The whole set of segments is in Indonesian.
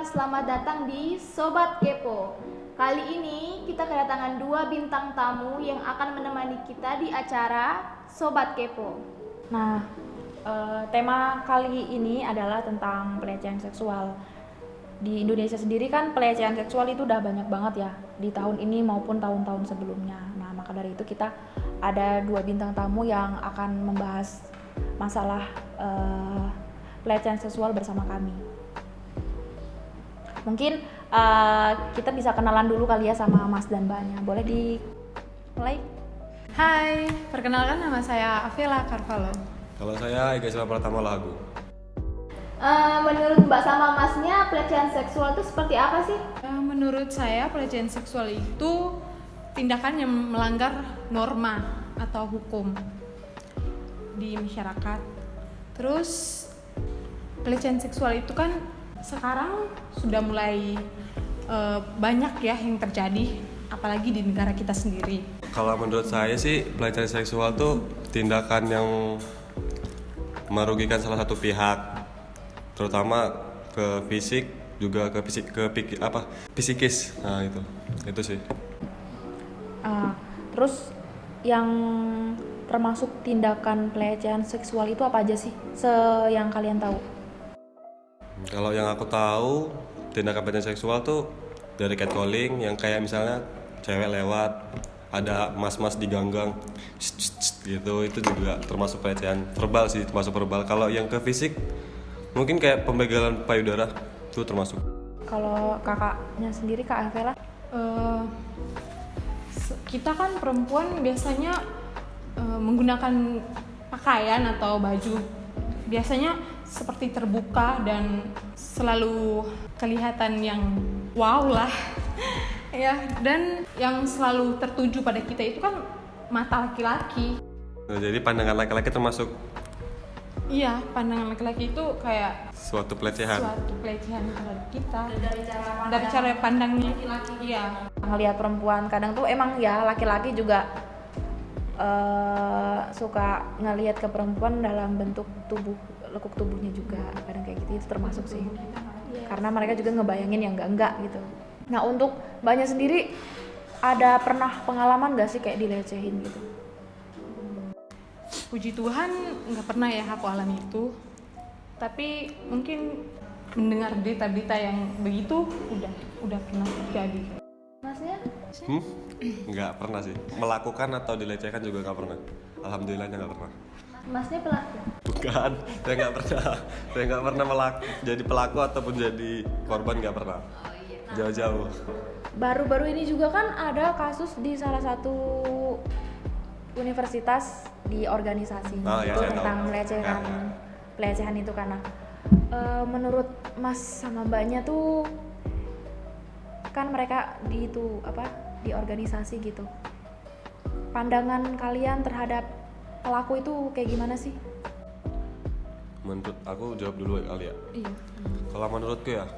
selamat datang di Sobat Kepo. Kali ini kita kedatangan 2 bintang tamu yang akan menemani kita di acara Sobat Kepo. Nah, tema kali ini adalah tentang pelecehan seksual. Di Indonesia sendiri kan pelecehan seksual itu udah banyak banget ya, di tahun ini maupun tahun-tahun sebelumnya. Nah, maka dari itu kita ada 2 bintang tamu yang akan membahas masalah pelecehan seksual bersama kami. Mungkin kita bisa kenalan dulu kali ya sama Mas dan Mbaknya. Boleh dimulai? Hai, perkenalkan nama saya Avela Carvalho. Kalau saya Ega Silva Pratama Lagu. Menurut Mbak sama Masnya, pelecehan seksual itu seperti apa sih? Menurut saya pelecehan seksual itu tindakan yang melanggar norma atau hukum di masyarakat. Terus pelecehan seksual itu kan sekarang sudah mulai banyak ya yang terjadi, apalagi di negara kita sendiri. Kalau menurut saya sih pelecehan seksual tuh tindakan yang merugikan salah satu pihak, terutama ke fisik juga ke psikis. Nah itu sih. Terus yang termasuk tindakan pelecehan seksual itu apa aja sih? Yang kalian tahu? Kalau yang aku tahu, tindakan pelecehan seksual tuh dari catcalling yang kayak misalnya cewek lewat, ada mas-mas di ganggang gitu, itu juga termasuk pelecehan verbal sih, termasuk verbal. Kalau yang ke fisik, mungkin kayak pembegalan payudara itu termasuk. Kalau kakaknya sendiri, Kak Avela? Kita kan perempuan biasanya menggunakan pakaian atau baju biasanya seperti terbuka dan selalu kelihatan yang wow lah ya, dan yang selalu tertuju pada kita itu kan mata laki-laki. Nah, jadi pandangan laki-laki termasuk Pandangan laki-laki itu kayak suatu pelecehan terhadap kita dari cara pandangnya laki-laki. Iya. Ngelihat perempuan kadang tuh emang ya laki-laki juga suka ngelihat ke perempuan dalam bentuk tubuh, lekuk tubuhnya juga kadang kayak gitu, itu termasuk sih. Karena mereka juga ngebayangin yang enggak gitu. Nah, untuk Mbaknya sendiri ada pernah pengalaman gak sih kayak dilecehin gitu? Puji Tuhan nggak pernah ya aku alami itu, tapi mungkin mendengar berita-berita yang begitu udah pernah terjadi. Masnya? Nggak pernah sih. Melakukan atau dilecehkan juga nggak pernah. Alhamdulillahnya nggak pernah. Masnya pelaku? Bukan, saya nggak pernah. Saya nggak pernah jadi pelaku ataupun jadi korban, nggak pernah. Jauh-jauh. Baru-baru ini juga kan ada kasus di salah satu universitas di organisasi Ya, itu saya tentang tahu. pelecehan itu. Karena menurut Mas sama Mbaknya tuh kan mereka di organisasi gitu, pandangan kalian terhadap pelaku itu kayak gimana sih? Menurut aku jawab dulu kali ya. Iya. Kalau menurutku ya,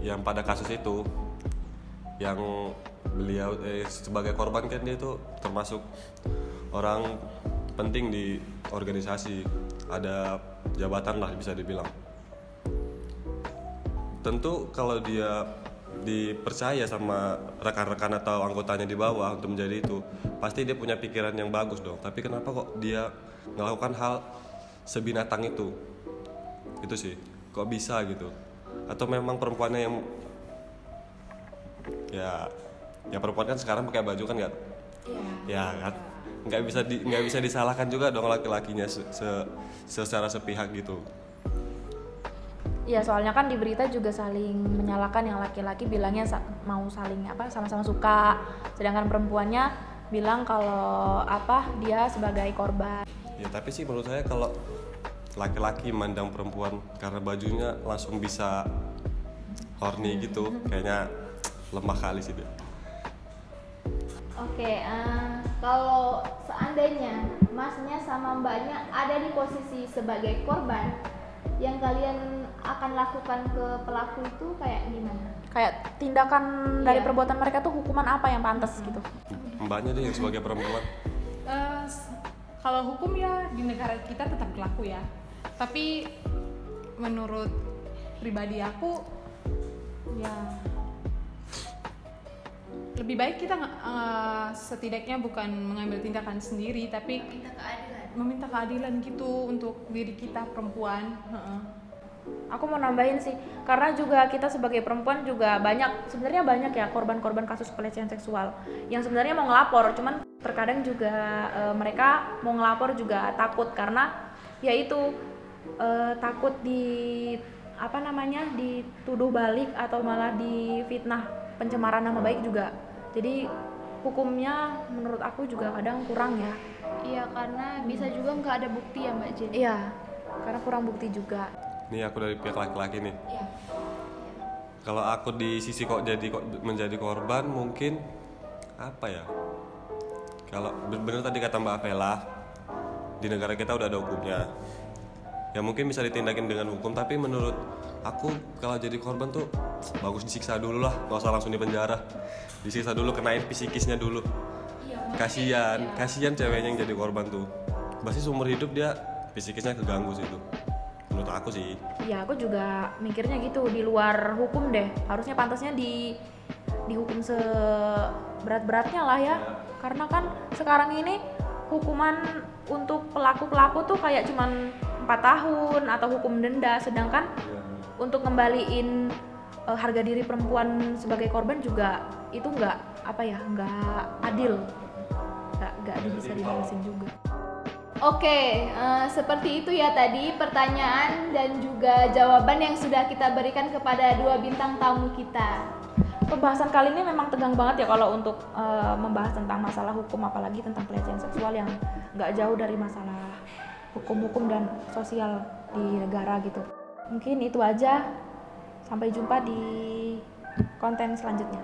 yang pada kasus itu, yang beliau sebagai korban kan dia itu termasuk orang penting di organisasi, ada jabatan lah bisa dibilang. Tentu kalau dia dipercaya sama rekan-rekan atau anggotanya di bawah untuk menjadi itu, pasti dia punya pikiran yang bagus dong. Tapi kenapa kok dia melakukan hal sebinatang itu? Itu sih, kok bisa gitu? Atau memang perempuannya yang ya perempuan kan sekarang pakai baju kan nggak? Ya kan, nggak bisa disalahkan juga dong laki-lakinya secara sepihak gitu. Iya, soalnya kan di berita juga saling menyalahkan, yang laki-laki bilangnya mau saling sama-sama suka, sedangkan perempuannya bilang kalau dia sebagai korban. Ya tapi sih menurut saya kalau laki-laki mandang perempuan karena bajunya langsung bisa horny gitu, kayaknya lemah kali sih dia. Oke, kalau seandainya Masnya sama Mbaknya ada di posisi sebagai korban, yang kalian akan lakukan ke pelaku itu kayak gimana? Kayak tindakan dari perbuatan mereka tuh hukuman apa yang pantas gitu? Mbaknya deh yang sebagai perempuan. Kalau hukum ya di negara kita tetap berlaku ya. Tapi menurut pribadi aku Ya, lebih baik kita setidaknya bukan mengambil tindakan sendiri, tapi meminta keadilan gitu untuk diri kita perempuan. Aku mau nambahin sih, karena juga kita sebagai perempuan juga sebenarnya banyak ya korban-korban kasus pelecehan seksual yang sebenarnya mau ngelapor, cuman terkadang juga mereka mau ngelapor juga takut karena yaitu takut dituduh balik atau malah difitnah pencemaran nama baik juga. Jadi hukumnya menurut aku juga kadang kurang ya. Iya, karena bisa juga nggak ada bukti ya Mbak Jen. Iya, karena kurang bukti juga. Nih aku dari pihak laki-laki nih. Iya. Kalau aku di sisi menjadi korban mungkin apa ya? Kalau benar tadi kata Mbak Vela, di negara kita udah ada hukumnya. Ya mungkin bisa ditindakin dengan hukum, tapi menurut aku kalau jadi korban tuh bagus disiksa dulu lah, nggak usah langsung di penjara. Disiksa dulu, kenain psikisnya dulu. Kasihan ceweknya yang jadi korban tuh. Pasti seumur hidup dia psikisnya keganggu sih itu. Menurut aku sih. Iya, aku juga mikirnya gitu, di luar hukum deh. Harusnya pantasnya dihukum seberat-beratnya lah ya. Karena kan sekarang ini hukuman untuk pelaku-pelaku tuh kayak cuman 4 tahun atau hukum denda, sedangkan untuk ngembaliin harga diri perempuan sebagai korban juga itu nggak adil, nggak bisa dibalasin juga. Oke, seperti itu ya tadi pertanyaan dan juga jawaban yang sudah kita berikan kepada 2 bintang tamu kita. Pembahasan kali ini memang tegang banget ya kalau untuk membahas tentang masalah hukum, apalagi tentang pelecehan seksual yang nggak jauh dari masalah hukum-hukum dan sosial di negara gitu. Mungkin itu aja, sampai jumpa di konten selanjutnya.